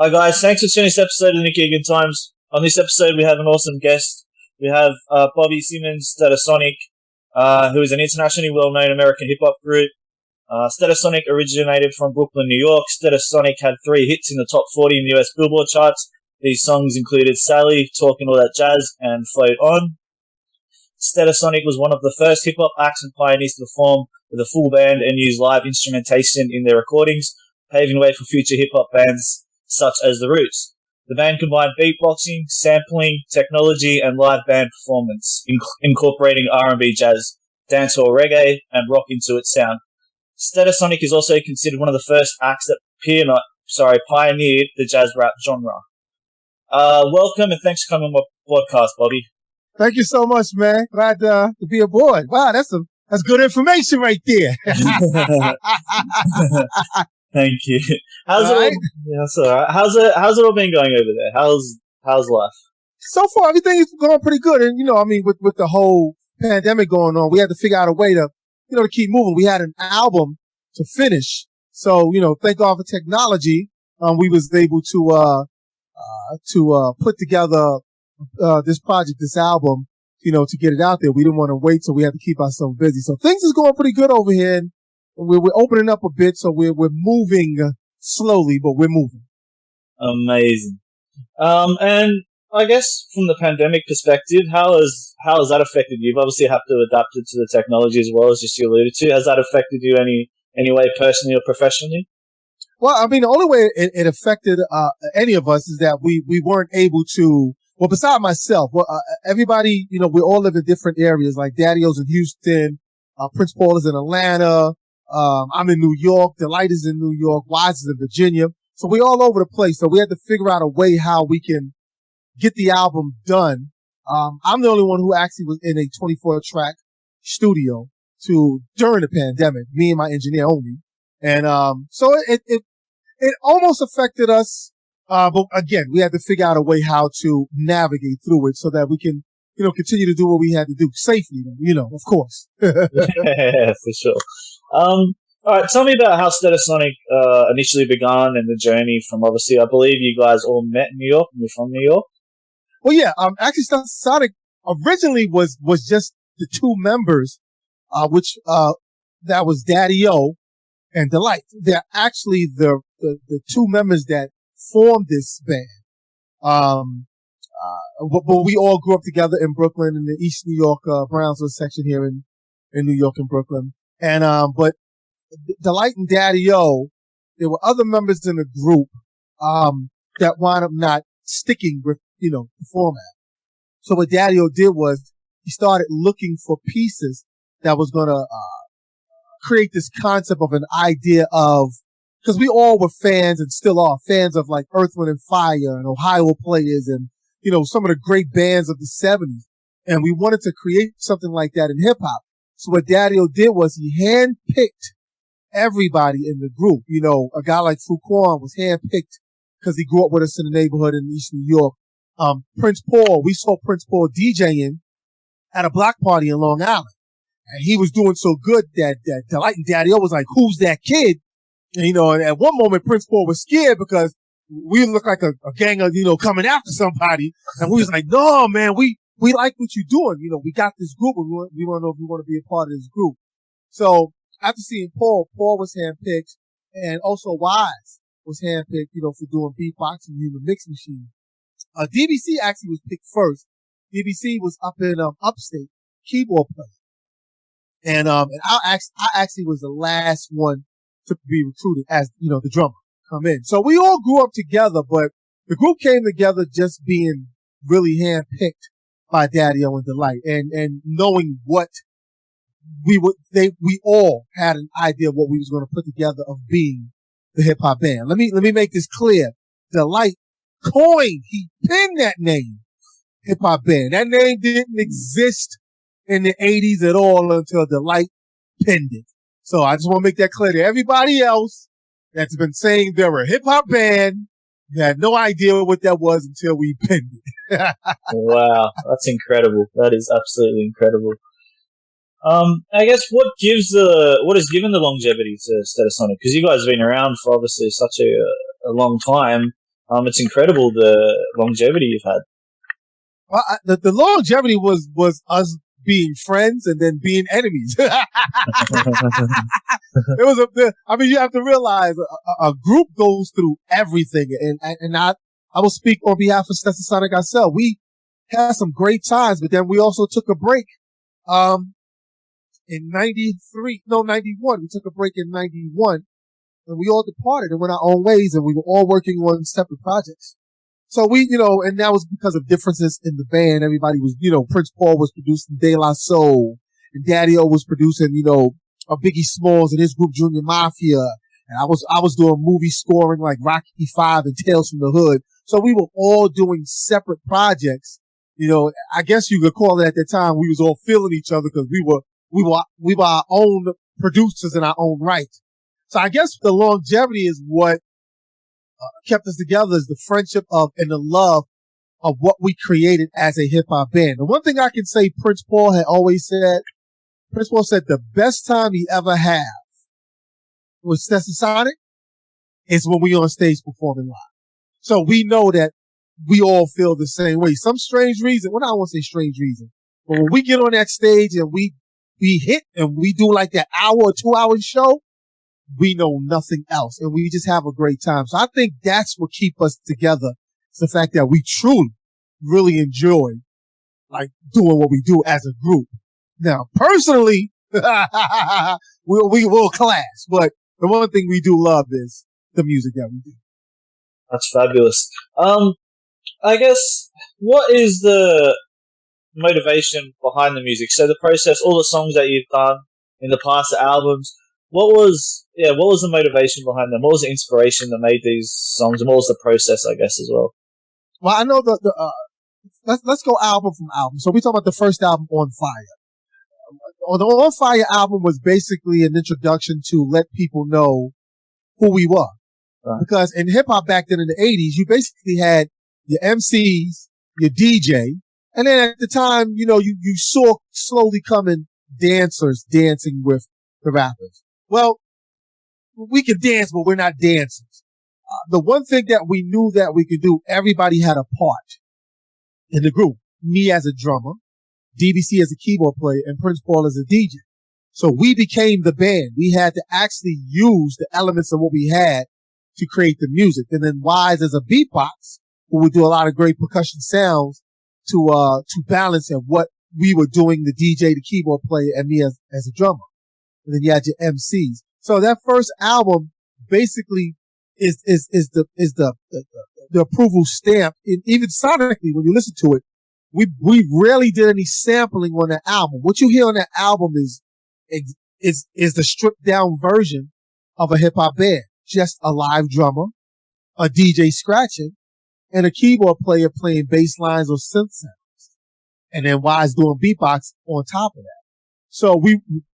Hi guys, thanks for tuning this episode of Nick Egan Times. On this episode we have an awesome guest. We have Bobby Simmons, Stetsasonic, who is an internationally well-known American hip-hop group. Stetsasonic originated from Brooklyn, New York. Stetsasonic had 3 hits in the top 40 in the US Billboard charts. These songs included Sally, Talkin All That Jazz, and Float On. Stetsasonic was one of the first hip-hop acts and pioneers to perform with a full band and use live instrumentation in their recordings, paving way for future hip-hop bands such as The Roots. The band combined beatboxing, sampling, technology, and live band performance, incorporating R&B, jazz, dancehall, reggae, and rock into its sound. Stetsasonic is also considered one of the first acts that pioneered the jazz rap genre. Welcome and thanks for coming on my podcast, Bobby. Thank you so much, man. Glad to be aboard. Wow, that's good information right there. Thank you. How's it all been going over there? How's life? So far, everything is going pretty good. And, with the whole pandemic going on, we had to figure out a way to keep moving. We had an album to finish. So, thank God for technology. We was able to put together, this project, this album, to get it out there. We didn't want to wait, so we had to keep ourselves busy. So things is going pretty good over here. And we're opening up a bit, so we're moving slowly, but we're moving. Amazing. And I guess from the pandemic perspective, how has that affected you? You've obviously had to adapt it to the technology as well, as just you alluded to. Has that affected you any way personally or professionally? Well, I mean, the only way it affected any of us is that we weren't able to. Well, beside myself, everybody, we all live in different areas. Like Daddy-O's in Houston, Prince Paul is in Atlanta. I'm in New York. Delite is in New York. Wise is in Virginia. So we're all over the place. So we had to figure out a way how we can get the album done. I'm the only one who actually was in a 24-track studio during the pandemic, me and my engineer only. And, so it almost affected us. But again, we had to figure out a way how to navigate through it so that we can, continue to do what we had to do safely, of course. Yeah, for sure. All right, tell me about how Stetsasonic initially began and the journey from, obviously, I believe you guys all met in New York and you're from New York. Well, yeah, actually Stetsasonic originally was just the 2 members, which that was Daddy-O and Delite. They're actually the 2 members that formed this band. But we all grew up together in Brooklyn, in the East New York, Brownsville section here in New York and Brooklyn. And, but Delite and Daddy-O, there were other members in the group, that wound up not sticking with, the format. So what Daddy-O did was he started looking for pieces that was gonna, create this concept of an idea of, because we all were fans and still are fans of like Earth, Wind and Fire and Ohio Players and, some of the great bands of the 70s. And we wanted to create something like that in hip hop. So what Daddy-O did was he handpicked everybody in the group. A guy like Fuquan was handpicked because he grew up with us in the neighborhood in East New York. Prince Paul, we saw Prince Paul DJing at a block party in Long Island. And he was doing so good that Delite and Daddy-O was like, who's that kid? And, and at one moment, Prince Paul was scared because we looked like a gang of, coming after somebody. And we was like, no, man, we like what you're doing. We got this group and we want to know if you want to be a part of this group. So after seeing Paul was handpicked and also Wise was handpicked, for doing beatboxing and the mix machine. DBC actually was picked first. DBC was up in, upstate, keyboard player. And I actually was the last one to be recruited as, the drummer come in. So we all grew up together, but the group came together just being really handpicked by Daddy-O and Delite and knowing what we all had an idea of what we was going to put together of being the hip hop band. Let me make this clear. Delite he pinned that name, hip hop band. That name didn't exist in the 80s at all until Delite pinned it. So I just want to make that clear to everybody else that's been saying they're a hip hop band. They had no idea what that was until we pinned it. Wow, that's incredible. That is absolutely incredible. I guess what has given the longevity to Stetsasonic? Because you guys have been around for obviously such a long time. It's incredible the longevity you've had. Well, the longevity was us being friends and then being enemies. It was I mean, you have to realize a group goes through everything, and I will speak on behalf of Stetsasonic ourselves. We had some great times, but then we also took a break. In 91. We took a break in 91, and we all departed and went our own ways, and we were all working on separate projects. So and that was because of differences in the band. Everybody was, Prince Paul was producing De La Soul, and Daddy-O was producing, a Biggie Smalls and his group Junior Mafia. And I was doing movie scoring like Rocky V and Tales from the Hood. So we were all doing separate projects. I guess you could call it at that time we was all feeling each other because we were our own producers in our own right. So I guess the longevity is what kept us together, is the friendship and the love of what we created as a hip hop band. The one thing I can say Prince Paul had always said, the best time he ever had with Stetsasonic is when we on stage performing live. So we know that we all feel the same way. Some strange reason. Well, I don't want to say strange reason, but when we get on that stage and we hit and we do like that hour or 2 hour show, we know nothing else, and we just have a great time. So I think that's what keeps us together. It's the fact that we truly, really enjoy like doing what we do as a group. Now, personally, we will clash, but the one thing we do love is the music that we do. That's fabulous. I guess, what is the motivation behind the music? So the process, all the songs that you've done in the past, the albums, what was the motivation behind them? What was the inspiration that made these songs, and what was the process, I guess, as well? Well, I know let's go album from album. So we talk about the first album, On Fire. The On Fire album was basically an introduction to let people know who we were. Right. Because in hip hop back then in the 80s, you basically had your MCs, your DJ, and then at the time, you saw slowly coming dancers dancing with the rappers. Well, we could dance, but we're not dancers. The one thing that we knew that we could do, everybody had a part in the group. Me as a drummer, DBC as a keyboard player, and Prince Paul as a DJ. So we became the band. We had to actually use the elements of what we had to create the music. And then Wise as a beatbox, who would do a lot of great percussion sounds to balance at what we were doing, the DJ, the keyboard player, and me as a drummer. And then you had your MCs. So that first album basically is the approval stamp. And even sonically, when you listen to it, we rarely did any sampling on that album. What you hear on that album is the stripped down version of a hip hop band. Just a live drummer, a DJ scratching, and a keyboard player playing bass lines or synth sounds. And then Wise doing beatbox on top of that. So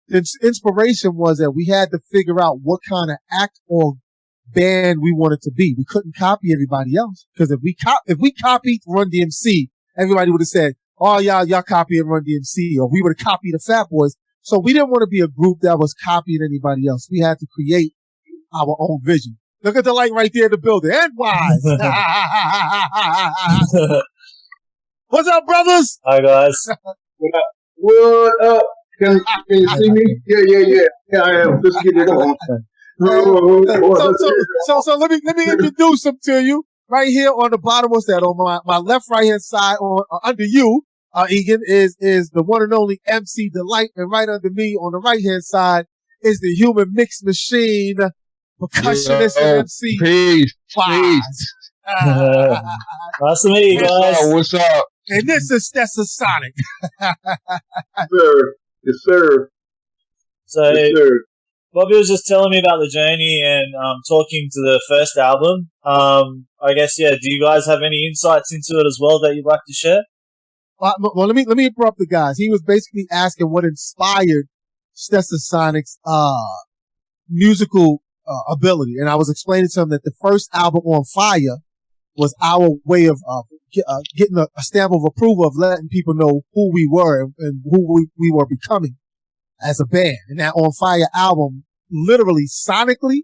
the inspiration was that we had to figure out what kind of act or band we wanted to be. We couldn't copy everybody else, because if we copied Run DMC, everybody would have said, "Oh, y'all copying Run DMC," or we would have copied the Fat Boys. So we didn't want to be a group that was copying anybody else. We had to create our own vision. Look at the light right there in the building. And Wise. What's up, brothers? Hi, guys. What up? Can you see me? Yeah, I am. Let's get it on. So let me introduce him to you. Right here on the bottom, what's that? On my left right hand side, under you, Egan, is the one and only MC Delite, and right under me on the right hand side is the human mix machine, percussionist and MC. Peace. Nice to meet you guys. What's up? And this is Stetsasonic. Yes, sir. So, Bobby was just telling me about the journey and talking to the first album. I guess, do you guys have any insights into it as well that you'd like to share? Well, let me interrupt the guys. He was basically asking what inspired Stetsasonic's musical ability, and I was explaining to him that the first album, On Fire, was our way of getting a stamp of approval, of letting people know who we were and who we were becoming as a band. And that On Fire album literally sonically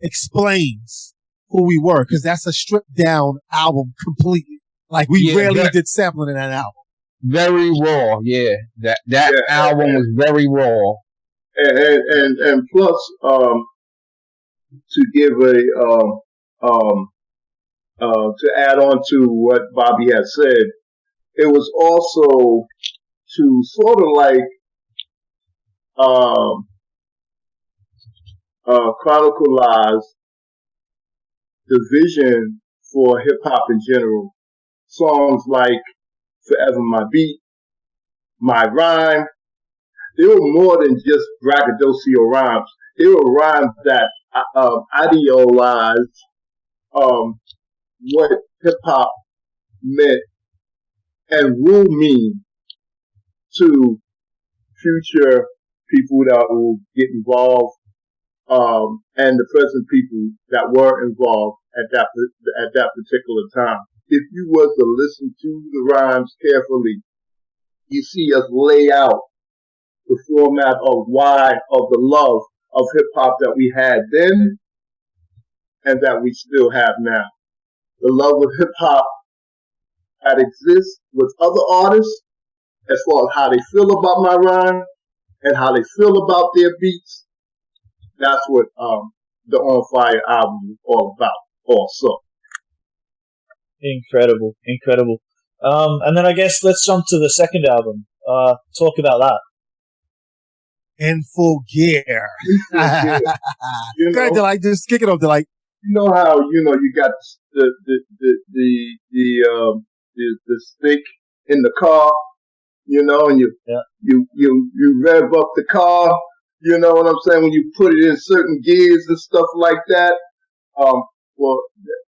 explains who we were, because that's a stripped down album completely. Like we rarely did sampling in that album. Very raw, yeah. That album was very raw. And plus, to give to add on to what Bobby had said, it was also to sort of like chronicleize the vision for hip hop in general. Songs like Forever My Beat, My Rhyme, they were more than just braggadocio rhymes. They were rhymes that idealized what hip hop meant and will mean to future people that will get involved, and the present people that were involved at that particular time. If you was to listen to the rhymes carefully, you see us lay out the format of the love of hip hop that we had then and that we still have now. The love of hip hop that exists with other artists as far as how they feel about my rhyme and how they feel about their beats. That's what the On Fire album is all about also. Incredible. And then I guess let's jump to the second album. Talk about that. In Full Gear. You know, Go ahead, Delite. Just kick it off, Delite. You know how you got the stick in the car, and you rev up the car. You know what I'm saying? When you put it in certain gears and stuff like that. Well,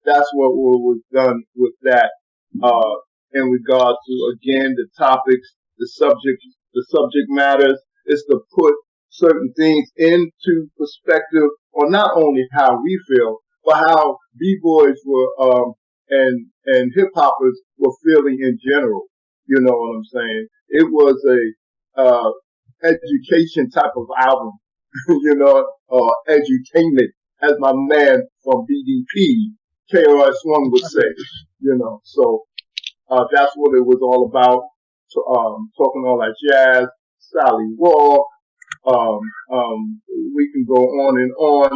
that's what was done with that. In regard to, again, the topics, the subject matters, is to put certain things into perspective on not only how we feel, but how b-boys were, and hip-hoppers were feeling in general. You know what I'm saying? It was a, education type of album, or edutainment, as my man from BDP, KRS-One would say, so, that's what it was all about. Talking all that jazz, Sally Walk, we can go on and on,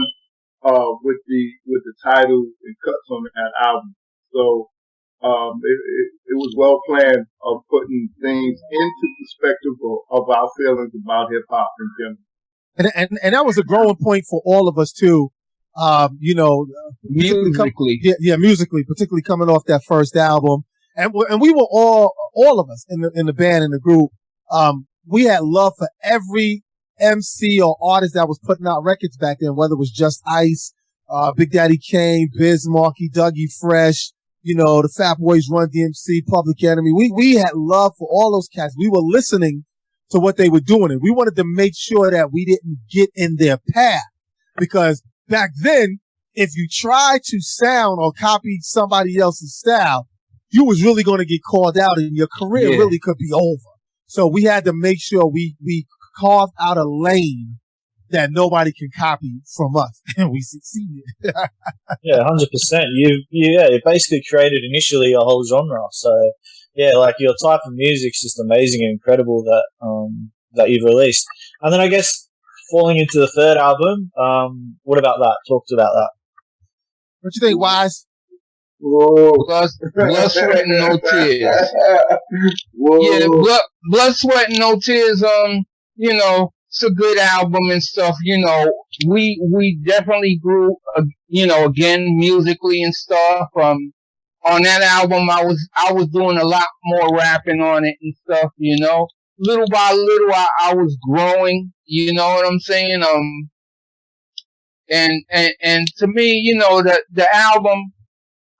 with the title and cuts on that album. So, it was well planned of putting things into perspective of our feelings about hip hop in general. And that was a growing point for all of us too. Musically. Musically, particularly coming off that first album. And we were all of us in the band, in the group. We had love for every MC or artist that was putting out records back then, whether it was Just Ice, Big Daddy Kane, Biz Markie, Dougie Fresh, the Fat Boys, Run DMC, Public Enemy. We had love for all those cats. We were listening to what they were doing, and we wanted to make sure that we didn't get in their path, because back then, if you tried to sound or copy somebody else's style, you was really going to get called out, and your career really could be over. So we had to make sure we carved out a lane that nobody can copy from us, and we succeeded. Yeah, 100%. You basically created initially a whole genre. So yeah, like your type of music's just amazing and incredible that you've released. And then I guess falling into the third album, what about that? Talk about that. What you think, Wise? Whoa. Blood, Sweat, and No Tears. Whoa. Yeah, blood, Sweat, and No Tears. It's a good album and stuff. We definitely grew. Again, musically and stuff. On that album, I was doing a lot more rapping on it and stuff. Little by little, I was growing. You know what I'm saying? And to me, the album,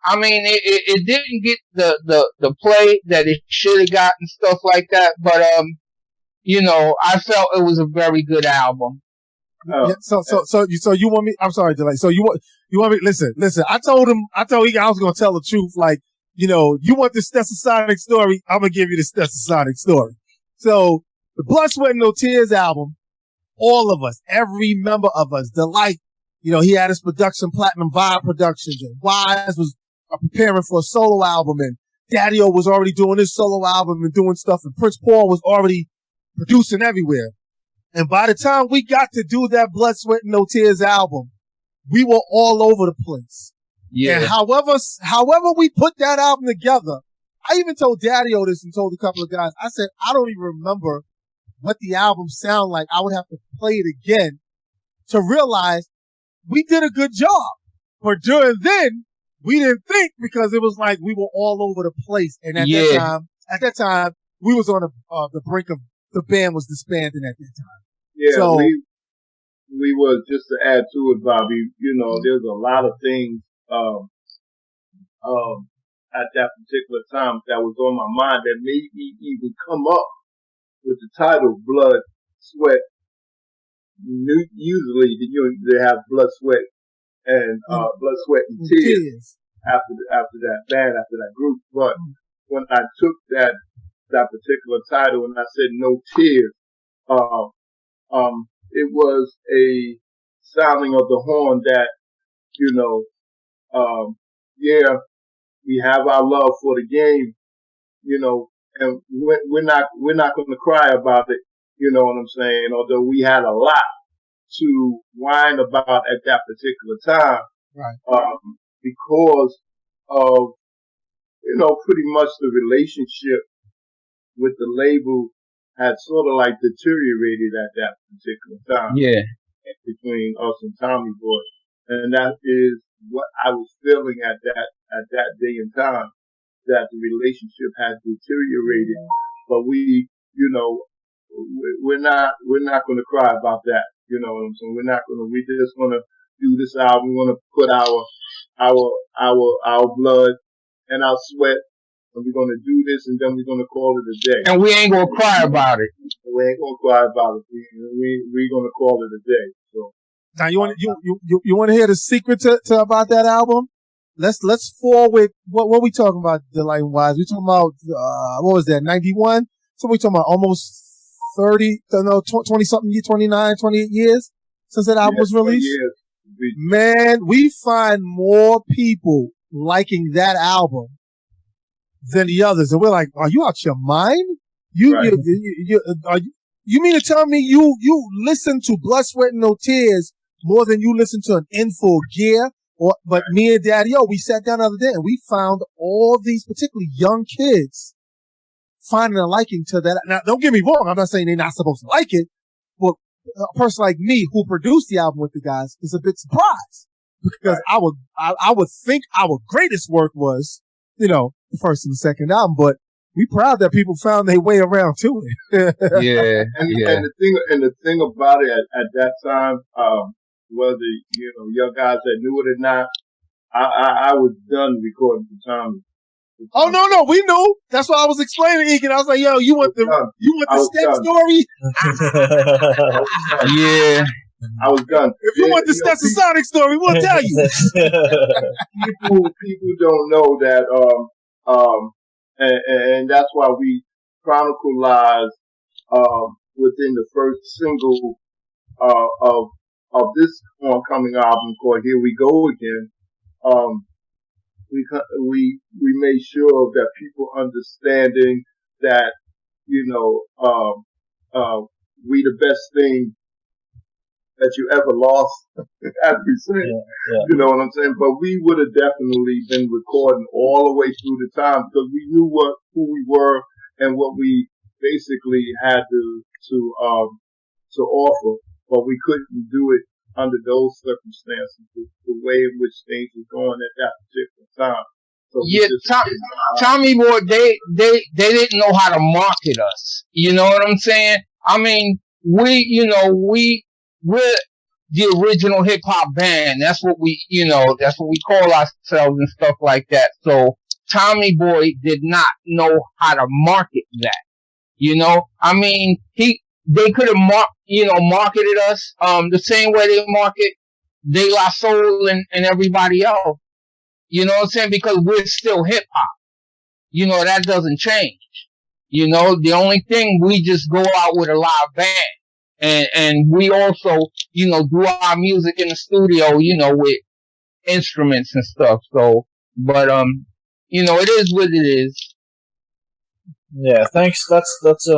I mean, it didn't get the play that it should have gotten, stuff like that, but, I felt it was a very good album. Yeah, so you want me, I'm sorry, Delite. So you want me, listen, I told him I was going to tell the truth. Like, you want the Stetsasonic story, I'm going to give you the Stetsasonic story. So the Blood, Sweat, and No Tears album, all of us, every member of us, Delite, You know, he had his production, Platinum Vibe Productions, and Wise was preparing for a solo album, and Daddy-O was already doing his solo album and doing stuff, and Prince Paul was already producing everywhere. And by the time we got to do that Blood, Sweat, and No Tears album, we were all over the place. Yeah. And however we put that album together, I even told Daddy-O this and told a couple of guys, I said, I don't even remember what the album sounded like. I would have to play it again to realize we did a good job. But during then, we didn't think, because it was like we were all over the place. And at that time, we was on the brink of, the band was disbanding at that time. Yeah, so, we was, just to add to it, Bobby, you know, there's a lot of things, at that particular time that was on my mind that made me even come up with the title Blood, Sweat. Usually they have blood, sweat, and blood, sweat, and tears after that band, after that group. But when I took that particular title and I said No Tears, it was a sounding of the horn that, you know, we have our love for the game, you know, and we're not going to cry about it. You know what I'm saying? Although we had a lot to whine about at that particular time, right? Because of, you know, pretty much the relationship with the label had sort of like deteriorated at that particular time. Yeah. Between us and Tommy Boy, and that is what I was feeling at that day and time, that the relationship had deteriorated. But we, you know, we're not going to cry about that. You know what I'm saying? We're just going to do this album. We're going to put our blood and our sweat, and we're going to do this, and then we're going to call it a day. And we ain't going to cry about it. We ain't going to cry about it. We're going to call it a day. So. Now you want to hear the secret to about that album? Let's forward what we talking about, Delite and Wise. We talking about what was that, 91? So we talking about almost 20 something years, 29, 28 years since that album was released. Man, we find more people liking that album than the others, and we're like, are you out your mind? You mean to tell me you listen to Blood, Sweat, and No Tears more than you listen to an Info Gear? But me and Daddy-O, we sat down the other day and we found all these, particularly young kids, finding a liking to that. Now, don't get me wrong, I'm not saying they're not supposed to like it, but a person like me who produced the album with the guys is a bit surprised, because I would think our greatest work was, you know, the first and the second album, but we proud that people found their way around to it. Yeah. And the thing about it at that time, whether, you know, young guys that knew it or not, I was done recording for Tommy. Oh, no, we knew. That's what I was explaining, Egan. I was like, yo, you want the Step story? Yeah. I was done. If you want the Stetsasonic story, we'll tell you. People don't know that, and that's why we chronicleize, within the first single, of this oncoming album called Here We Go Again, we made sure that people understanding that, you know, we the best thing that you ever lost, as we say. Yeah. You know what I'm saying? But we would have definitely been recording all the way through the time, because we knew who we were and what we basically had to offer. But we couldn't do it under those circumstances, the way in which things were going at that particular time. So Tommy Boy, they didn't know how to market us. You know what I'm saying? I mean, we're the original hip hop band. That's what we call ourselves and stuff like that. So Tommy Boy did not know how to market that. You know, I mean, they could have marketed us the same way they market De La Soul and everybody else. You know what I'm saying? Because we're still hip hop. You know, that doesn't change. You know, the only thing, we just go out with a live band and we also, do our music in the studio, with instruments and stuff. So, but it is what it is. Yeah, thanks. That's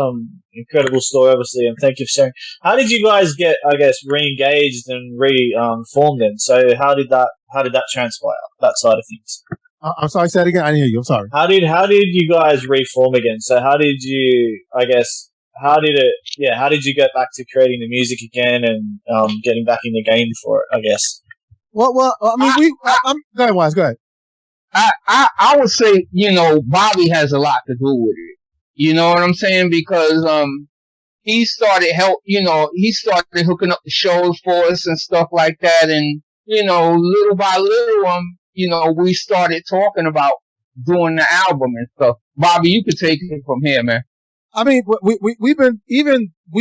incredible story, obviously, and thank you for sharing. How did you guys get, I guess, re-engaged and formed then? So how did that transpire, that side of things? I'm sorry, say it again. I didn't hear you. I'm sorry. How did you guys reform again? So how did you, I guess, how did you get back to creating the music again and getting back in the game for it, I guess? Well, I mean, go ahead, Wise, go ahead. I would say, Bobby has a lot to do with it. You know what I'm saying? Because, he started he started hooking up the shows for us and stuff like that. And, little by little, we started talking about doing the album and stuff. Bobby, you could take it from here, man. I mean, we've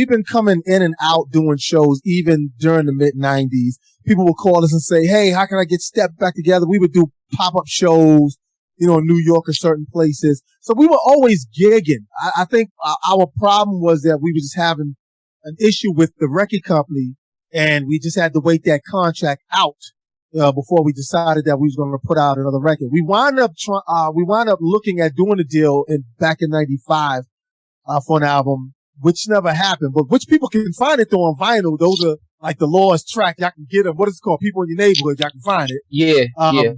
been coming in and out doing shows even during the mid '90s. People would call us and say, "Hey, how can I get Step back together?" We would do pop-up shows, in New York or certain places. So we were always gigging. I think our problem was that we were just having an issue with the record company, and we just had to wait that contract out before we decided that we was going to put out another record. We wound up looking at doing a deal back in '95 for an album, which never happened. But which people can find it though on vinyl. Those are like the Lost track. Y'all can get them. What is it called? People in your neighborhood. Y'all can find it. Yeah. Yeah.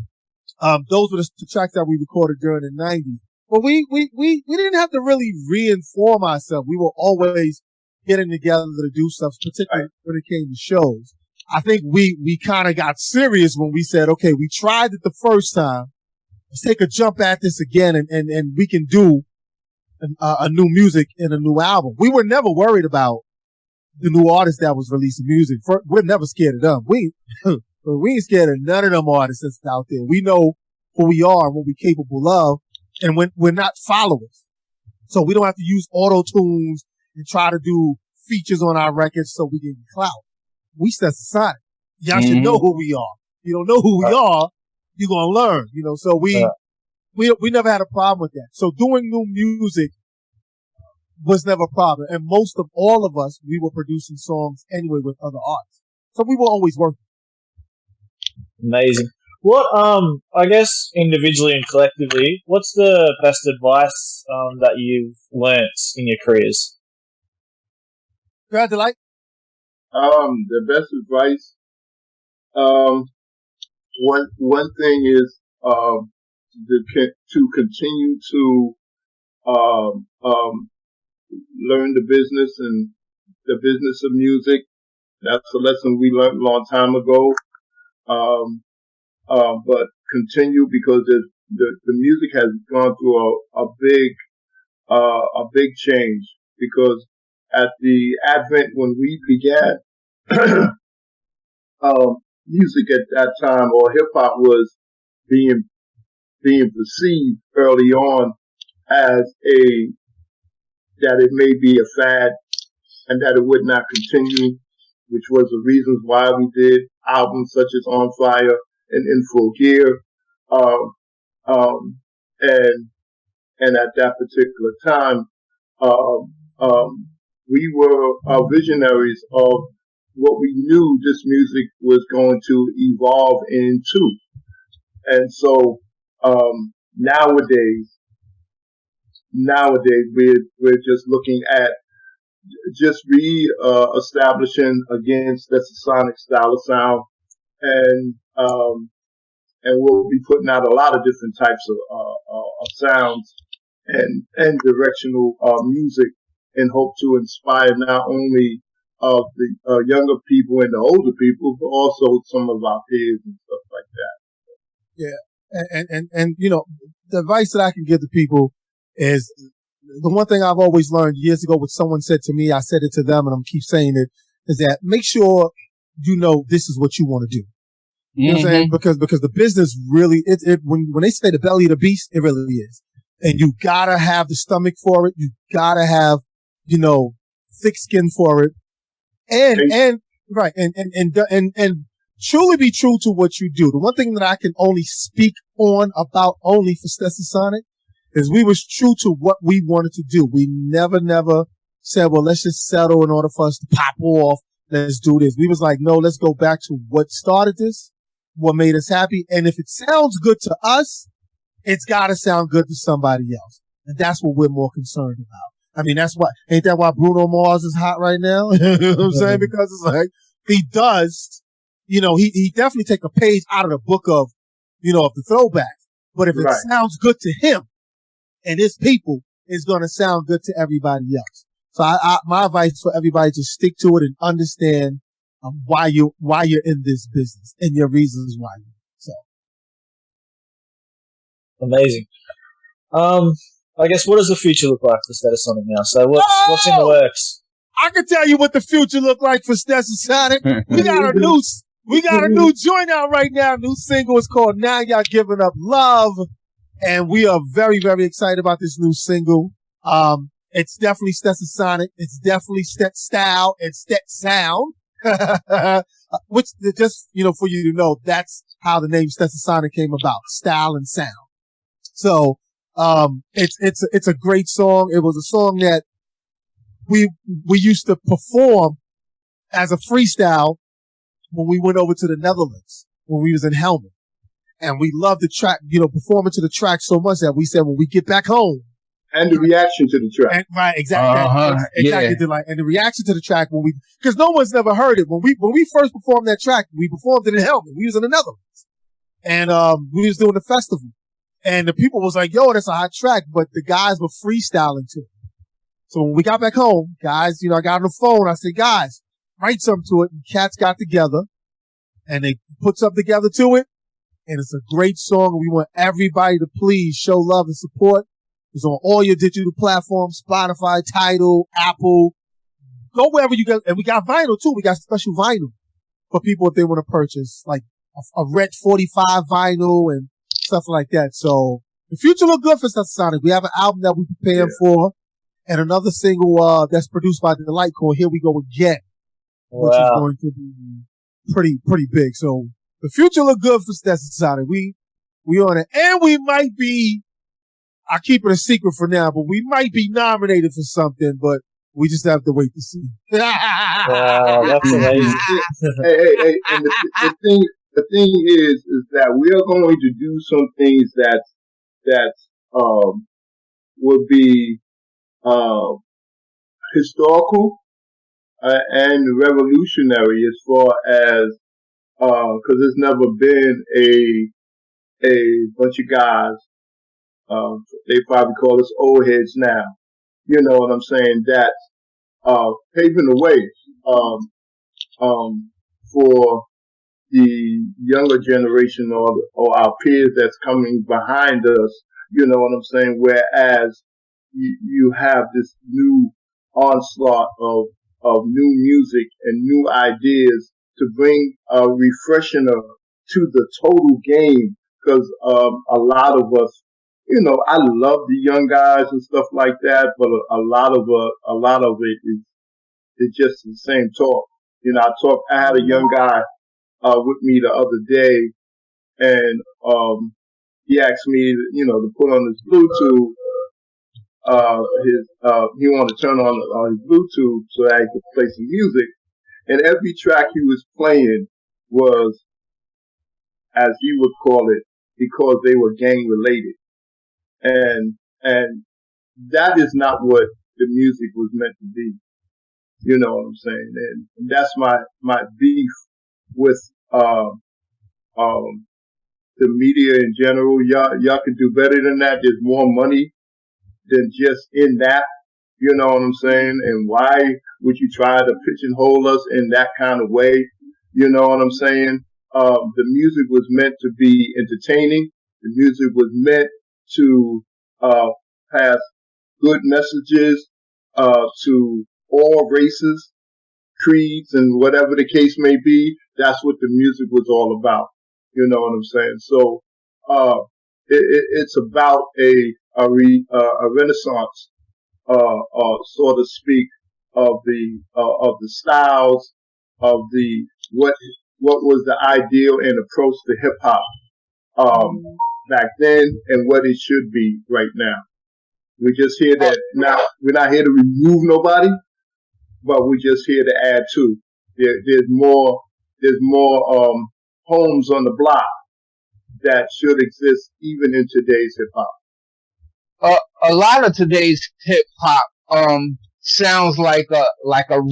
Those were the tracks that we recorded during the '90s. But we didn't have to really reinform ourselves. We were always getting together to do stuff, particularly when it came to shows. I think we kind of got serious when we said, okay, we tried it the first time. Let's take a jump at this again and we can do a new music in a new album. We were never worried about the new artist that was releasing music. We're never scared of them. We ain't scared of none of them artists that's out there. We know who we are and what we're capable of, and we're not followers. So we don't have to use auto-tunes and try to do features on our records so we get clout. We Stetsasonic. Y'all should know who we are. If you don't know who we are, you're gonna learn, so we never had a problem with that. So doing new music was never a problem. And most of all of us, we were producing songs anyway with other artists. So we were always working. Amazing. What, I guess individually and collectively, what's the best advice, that you've learnt in your careers? Go ahead, Delite. The best advice, one thing is, to continue to, learn the business and the business of music. That's a lesson we learned a long time ago. But continue because the music has gone through a big change, because at the advent when we began, music at that time, or hip hop, was being perceived early on as that it may be a fad and that it would not continue, which was the reasons why we did albums such as On Fire and In Full Gear. And at that particular time, we were visionaries of what we knew this music was going to evolve into. And so, nowadays, we're just looking at establishing again Stetsasonic style of sound, and we'll be putting out a lot of different types of sounds and directional music, in hope to inspire not only the younger people and the older people, but also some of our peers and stuff like that. Yeah, and the advice that I can give to people is the one thing I've always learned years ago. What someone said to me, I said it to them, and I'm keep saying it, is that make sure this is what you want to do. You know what I'm saying? Because the business really, when they say the belly of the beast, it really is. And you gotta have the stomach for it. You gotta have, thick skin for it. And truly be true to what you do. The one thing that I can only speak on about only for Stetsasonic is we was true to what we wanted to do. We never said, well, let's just settle in order for us to pop off. Let's do this. We was like, no, let's go back to what started this, what made us happy. And if it sounds good to us, it's got to sound good to somebody else. And that's what we're more concerned about. I mean, ain't that why Bruno Mars is hot right now? You know what I'm saying? Because it's like, he does, he definitely take a page out of the book of, of the throwback. But if it sounds good to him and his people, it's going to sound good to everybody else. So my advice for everybody to stick to it and understand why you're in this business and your reasons why. So amazing. I guess what does the future look like for Stetsasonic now? So what's in the works? I can tell you what the future look like for Stetsasonic. We got a new joint out right now. New single is called Now Y'all Giving Up Love. And we are very, very excited about this new single. It's definitely Stetsasonic. It's definitely Stet style and Stet sound. Which just, for you to know, that's how the name Stetsasonic came about. Style and sound. So, it's a great song. It was a song that we used to perform as a freestyle when we went over to the Netherlands, when we was in Helmond. And we loved the track, performing to the track so much that we said when we get back home. And the reaction to the track. And, right, exactly. Exactly. Yeah. And the reaction to the track because no one's never heard it. When we first performed that track, we performed it in Helmond. We was in the Netherlands. And, we was doing the festival. And the people was like, yo, that's a hot track, but the guys were freestyling to it. So when we got back home, guys, I got on the phone. I said, guys, write something to it. And cats got together and they put something together to it. And it's a great song. And we want everybody to please show love and support. It's on all your digital platforms, Spotify, Tidal, Apple. Go wherever you go. And we got vinyl too. We got special vinyl for people if they want to purchase, like a Ret 45 vinyl and stuff like that. So the future look good for Stetsasonic. We have an album that we're preparing for and another single, that's produced by Delite called Here We Go Again, which is going to be pretty big. So the future look good for Stetsasonic. We on it. And we might be, I'll keep it a secret for now, but we might be nominated for something, but we just have to wait to see. Wow, that's amazing. Hey, and the thing is that we are going to do some things that will be historical and revolutionary as far as because there's never been a bunch of guys. They probably call us old heads now. You know what I'm saying? That's paving the way for the younger generation or our peers that's coming behind us. You know what I'm saying? Whereas you have this new onslaught of new music and new ideas to bring a refreshener to the total game. Because a lot of us, I love the young guys and stuff like that, but a lot of it is just the same talk. I had a young guy with me the other day, and he asked me, to put on his Bluetooth. He wanted to turn on his Bluetooth so that he could play some music, and every track he was playing was, as he would call it, because they were gang related, and that is not what the music was meant to be. You know what I'm saying? And that's my beef with the media in general. Y'all can do better than that. There's more money than just in that. You know what I'm saying? And why would you try to pigeonhole us in that kind of way? You know what I'm saying? The music was meant to be entertaining. The music was meant to pass good messages to all races, creeds, and whatever the case may be. That's what the music was all about. You know what I'm saying? So it's about a renaissance, so to speak, of the styles of the what was the ideal and approach to hip hop back then and what it should be right now. We're just here that we're not here to remove nobody, but we're just here to add to. There's more homes on the block that should exist even in today's hip hop. A lot of today's hip hop sounds like a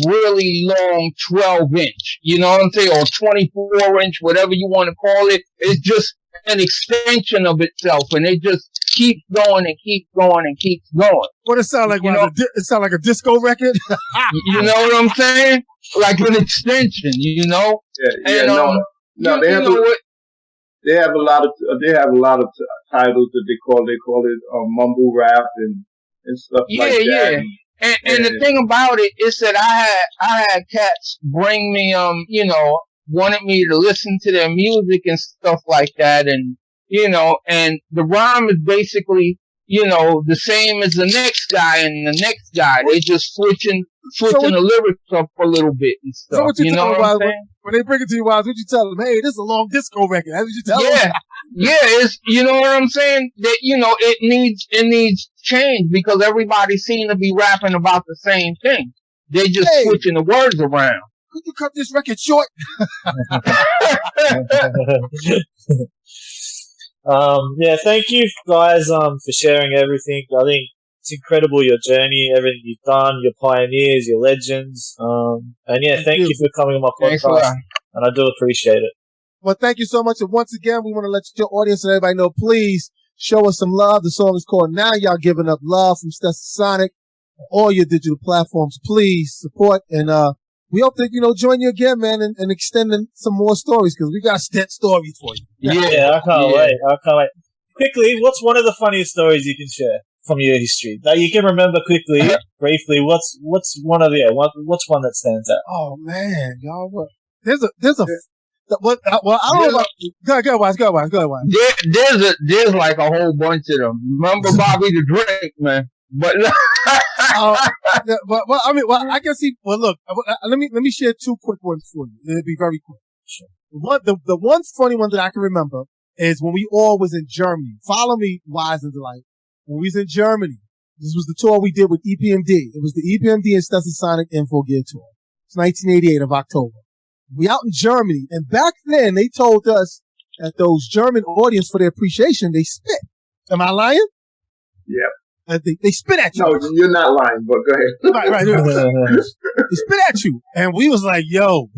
really long 12-inch, you know what I'm saying, or 24-inch, whatever you want to call it. It's just an extension of itself, and it just keeps going and keeps going and keeps going. What it sound like? It sound like a disco record. You know what I'm saying? Like an extension, you know. Yeah. And, they have a lot of titles that they call it mumble rap and stuff like that. Yeah. And the thing about it is that I had cats bring me wanted me to listen to their music and stuff like that, and and the rhyme is basically the same as the next guy and the next guy. They just switching the lyrics up a little bit and stuff. So what you know what I'm saying? When they bring it to you, Wise, what you tell them? Hey, this is a long disco record. That's what you tell them? Yeah, it's you know what I'm saying? That it needs change because everybody seems to be rapping about the same thing. They just switching the words around. Could you cut this record short? Thank you guys for sharing everything. I think it's incredible, your journey, everything you've done, your pioneers, your legends. Thank you for coming on my podcast. And I do appreciate it. Well, thank you so much. And once again, we want to let your audience and everybody know, please show us some love. The song is called Now Y'all Giving Up Love from Stetsasonic. All your digital platforms, please support. And we hope to, join you again, man, and extending some more stories because we got Stet stories for you. Yeah, I can't wait. Quickly, what's one of the funniest stories you can share from your history that you can remember quickly, briefly? What's one of what's one that stands out? Oh man, y'all, what? There's a. Well, I don't know. Go ahead, Wise. There's like a whole bunch of them. Remember Bobby the Drake, man? But I can see. Well, look, let me share two quick ones for you. It'll be very quick. Sure. The one funny one that I can remember is when we all was in Germany. Follow me, Wise and Delite. When we was in Germany, this was the tour we did with EPMD. It was the EPMD and Stetsasonic Info Gear tour. It's 1988 of October. We out in Germany, and back then they told us that those German audience, for their appreciation, they spit. Am I lying? Yep. They spit at you. No, you're not lying, but go ahead. Right. They spit at you, and we was like, "Yo,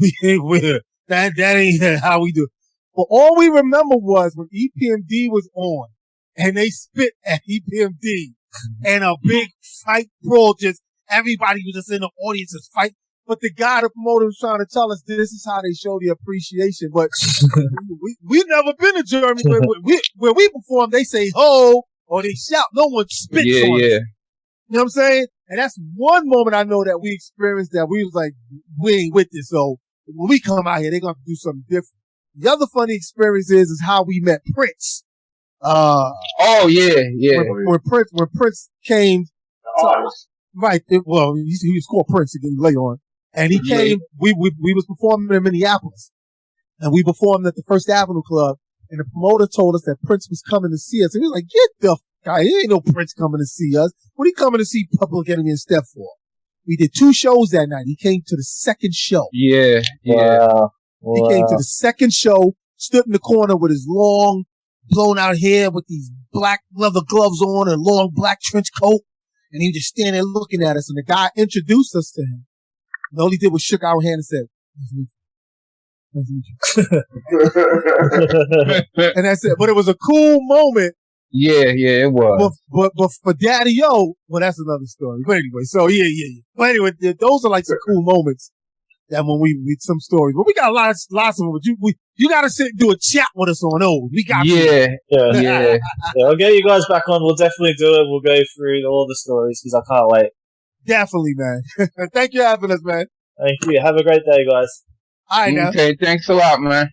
that ain't how we do it." But all we remember was when EPMD was on, and they spit at EPMD, and a big fight brawl. Just everybody was just in the audience just fight. But the guy, the promoter, was trying to tell us this is how they show the appreciation. But we've never been to Germany where we perform. They say ho or they shout. No one spits on us. You know what I'm saying? And that's one moment I know that we experienced that we was like, we ain't with this. So when we come out here, they're going to do something different. The other funny experience is how we met Prince. When Prince came. Right. He was called Prince again later on. And he came, we was performing in Minneapolis. And we performed at the First Avenue Club. And the promoter told us that Prince was coming to see us. And we was like, get the guy, he ain't no Prince coming to see us. What are you coming to see Public Enemy and Step for? We did 2 shows that night. He came to the second show. Yeah. Wow. He came to the second show, stood in the corner with his long, blown out hair with these black leather gloves on and long black trench coat. And he was just standing there looking at us. And the guy introduced us to him. And all he did was shook our hand and said, nice to meet you. And that's it. But it was a cool moment. Yeah, it was. But for Daddy O, well, that's another story. But anyway, so yeah. But anyway, those are like some cool moments that when we read some stories. But we got lots of them. You got to sit and do a chat with us on those. We got Yeah. I'll get you guys back on. We'll definitely do it. We'll go through all the stories because I can't wait. Definitely, man. Thank you for having us, man. Thank you. Have a great day, guys. All right, now. Okay, thanks a lot, man.